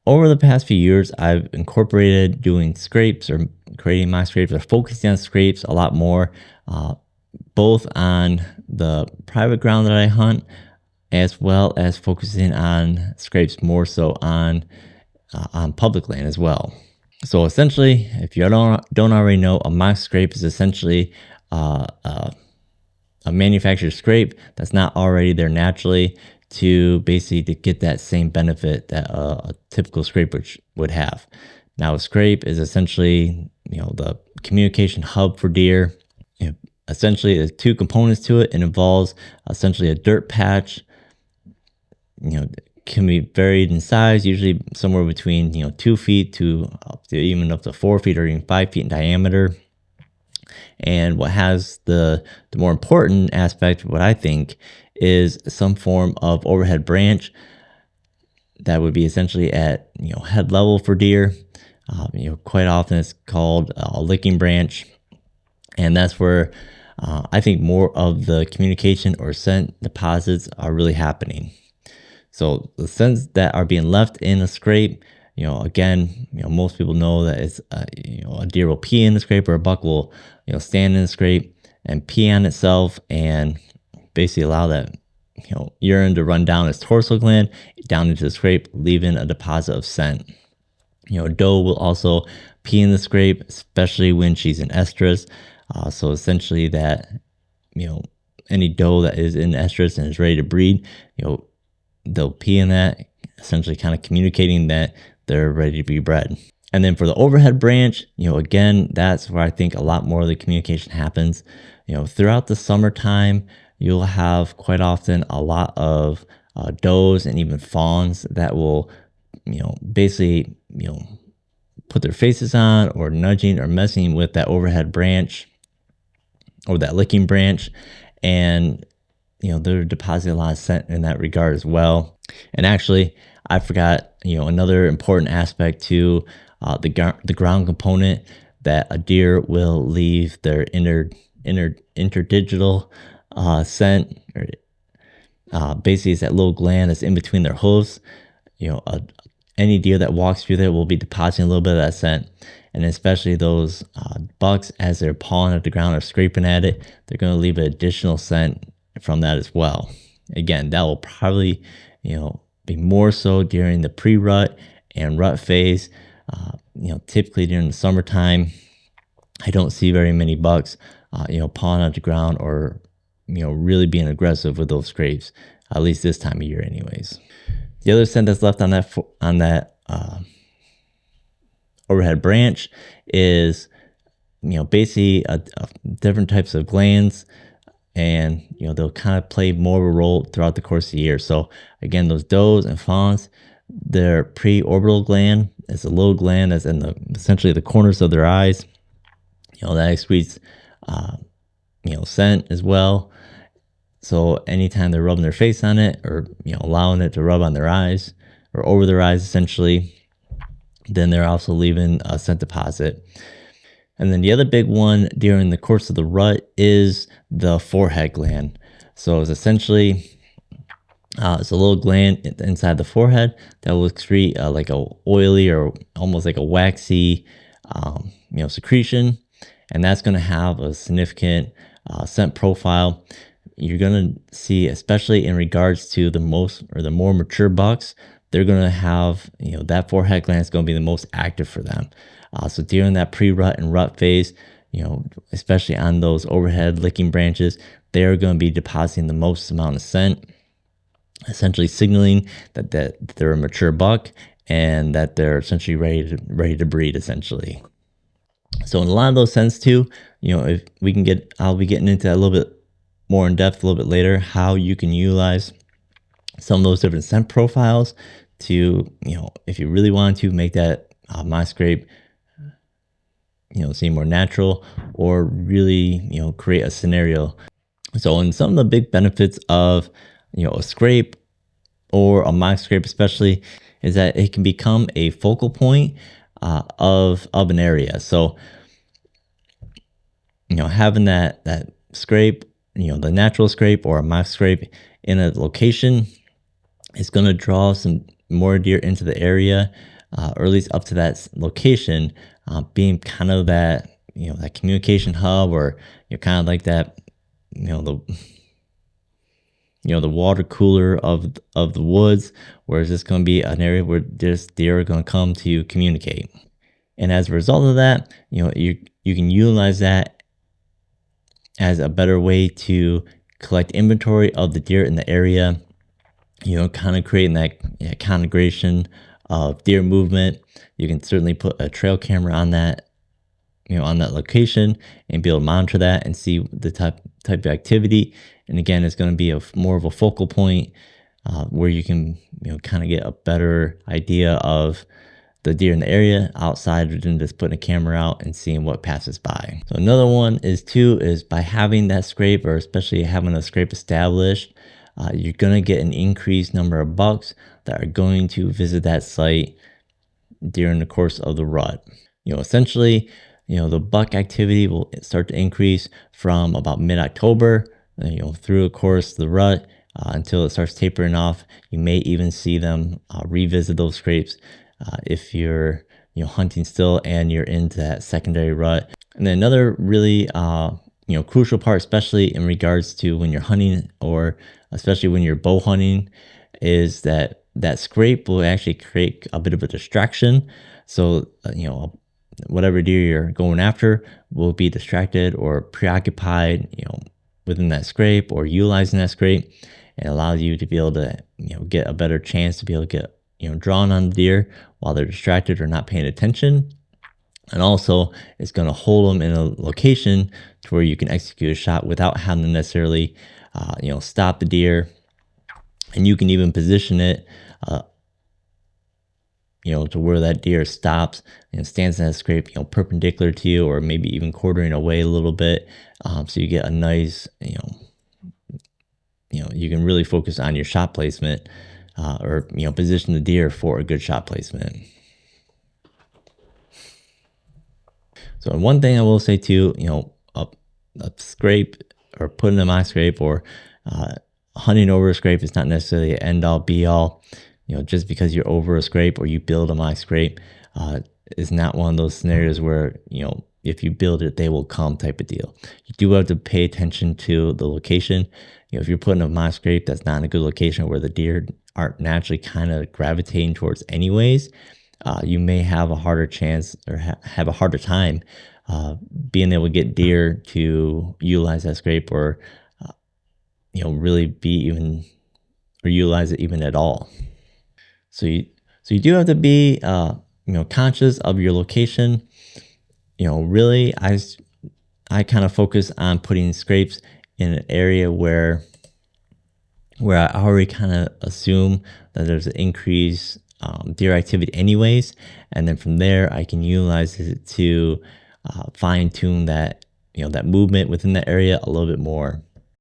Over the past few years, I've incorporated doing scrapes or creating my scrapes or focusing on scrapes a lot more, uh, both on the private ground that I hunt, as well as focusing on scrapes more so on public land as well. So essentially, if you don't already know, a mock scrape is essentially uh, uh, a manufactured scrape that's not already there naturally to basically to get that same benefit that a typical scrape would have. Now, a scrape is essentially the communication hub for deer. You know, essentially, there's two components to it. It involves essentially a dirt patch. Can be varied in size, usually somewhere between 2 feet to up to even up to 4 feet or even 5 feet in diameter. And what has the more important aspect, what I think, is some form of overhead branch that would be essentially at head level for deer. Quite often it's called a licking branch, and that's where I think more of the communication or scent deposits are really happening. So the scents that are being left in a scrape, again, most people know that it's a deer will pee in the scrape or a buck will stand in the scrape and pee on itself and basically allow that urine to run down its dorsal gland down into the scrape, leaving a deposit of scent. Doe will also pee in the scrape, especially when she's in estrus. So essentially, that you know any doe that is in estrus and is ready to breed, they'll pee in that, essentially kind of communicating that they're ready to be bred. And then for the overhead branch, again, that's where I think a lot more of the communication happens. Throughout the summertime, you'll have quite often a lot of does and even fawns that will, basically, put their faces on or nudging or messing with that overhead branch or that licking branch. And they're depositing a lot of scent in that regard as well. And actually, I forgot, another important aspect to the ground component, that a deer will leave their interdigital scent, or basically it's that little gland that's in between their hooves. You know, a, any deer that walks through there will be depositing a little bit of that scent. And especially those bucks, as they're pawing at the ground or scraping at it, they're going to leave an additional scent from that as well. Again, that will probably, be more so during the pre-rut and rut phase. Typically during the summertime, I don't see very many bucks, pawing at the ground or, really being aggressive with those scrapes, at least this time of year, anyways. The other scent that's left on that overhead branch is, basically different types of glands, and they'll kind of play more of a role throughout the course of the year. So again, those does and fawns, their preorbital gland is a little gland that's in essentially the corners of their eyes. That excretes scent as well. So anytime they're rubbing their face on it, or allowing it to rub on their eyes or over their eyes, essentially, then they're also leaving a scent deposit. And then the other big one during the course of the rut is the forehead gland. So it's essentially it's a little gland inside the forehead that will excrete like a oily or almost like a waxy, secretion, and that's going to have a significant scent profile. You're going to see, especially in regards to the more mature bucks, they're going to have, that forehead gland is going to be the most active for them. So during that pre-rut and rut phase, especially on those overhead licking branches, they're going to be depositing the most amount of scent, essentially signaling that they're a mature buck and that they're essentially ready to breed, essentially. So in a lot of those scents too, if we can I'll be getting into that a little bit more in depth a little bit later, how you can utilize some of those different scent profiles to, if you really want to make that my scrape, seem more natural, or really, create a scenario. So, in some of the big benefits of, a scrape or a mock scrape, especially, is that it can become a focal point of an area. So, having that scrape, the natural scrape or a mock scrape in a location is going to draw some more deer into the area. or at least up to that location, being kind of that, that communication hub, or you're kind of like that, the the water cooler of the woods, where it's just going to be an area where this deer are going to come to communicate. And as a result of that, you can utilize that as a better way to collect inventory of the deer in the area, kind of creating that congregation of deer movement. You can certainly put a trail camera on that, on that location, and be able to monitor that and see the type of activity. And again, it's going to be more of a focal point where you can, kind of get a better idea of the deer in the area outside than just putting a camera out and seeing what passes by. So another one is by having that scrape, or especially having a scrape established, you're going to get an increased number of bucks that are going to visit that site during the course of the rut. Essentially, the buck activity will start to increase from about mid-October, through the course of the rut until it starts tapering off. You may even see them revisit those scrapes if you're hunting still and you're into that secondary rut. And then another really crucial part, especially in regards to when you're hunting, or especially when you're bow hunting, is that scrape will actually create a bit of a distraction. So whatever deer you're going after will be distracted or preoccupied within that scrape, or utilizing that scrape, and allows you to be able to get a better chance to be able to get drawn on the deer while they're distracted or not paying attention. And also, it's going to hold them in a location to where you can execute a shot without having to necessarily stop the deer. And you can even position it to where that deer stops and stands in that scrape, perpendicular to you, or maybe even quartering away a little bit. So you get a nice, you can really focus on your shot placement, or position the deer for a good shot placement. So one thing I will say too, a scrape, or putting in my scrape, or hunting over a scrape is not necessarily an end all be all. Just because you're over a scrape or you build a my scrape is not one of those scenarios where, if you build it, they will come type of deal. You do have to pay attention to the location. If you're putting a my scrape that's not in a good location where the deer aren't naturally kind of gravitating towards anyways, you may have a harder chance, or have a harder time being able to get deer to utilize that scrape, or really be even, or utilize it even at all. So you do have to be conscious of your location. Really, I kind of focus on putting scrapes in an area where I already kind of assume that there's an increased deer activity anyways, and then from there I can utilize it to fine tune that that movement within the area a little bit more.